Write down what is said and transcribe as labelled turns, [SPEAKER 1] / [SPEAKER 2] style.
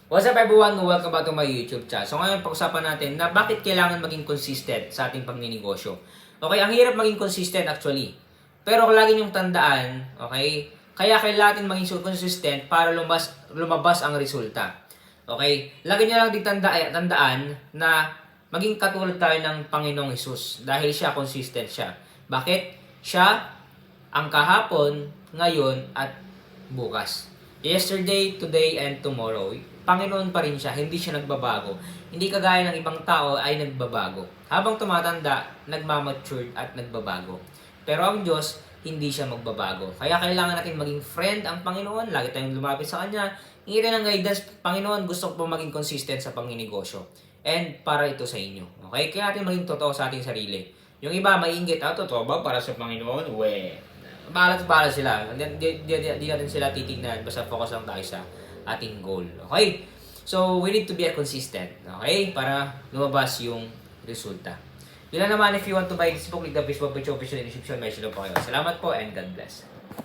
[SPEAKER 1] What's up everyone? Welcome back to my YouTube channel. So ngayon pag-usapan natin na bakit kailangan maging consistent sa ating pagninegosyo. Okay, ang hirap maging consistent actually. Pero lagi niyong tandaan, okay? Kaya kailangan natin maging consistent para lumabas ang resulta. Okay? Lagi niyo lang tandaan na maging katulad tayo ng Panginoong Hesus dahil siya consistent siya. Bakit? Siya ang kahapon, ngayon at bukas. Yesterday, today, and tomorrow. Panginoon pa rin siya, hindi siya nagbabago. Hindi kagaya ng ibang tao ay nagbabago. Habang tumatanda, nagmamature at nagbabago. Pero ang Diyos, hindi siya magbabago. Kaya kailangan natin maging friend ang Panginoon. Lagi tayong lumapit sa Kanya. Hingi tayo ng guidance. Panginoon, gusto ko po maging consistent sa pangninegosyo. And para ito sa inyo. Okay? Kaya natin maging totoo sa ating sarili. Yung iba, maiinggit. Totoo ba para sa Panginoon? Bahala sila. Di natin sila titignan. Basta focus lang tayo sa ating goal. Okay? So, we need to be consistent. Okay? Para lumabas yung resulta. Yun lang naman. If you want to buy this book, click the Facebook page official in the description. May sila po kayo. Salamat po and God bless.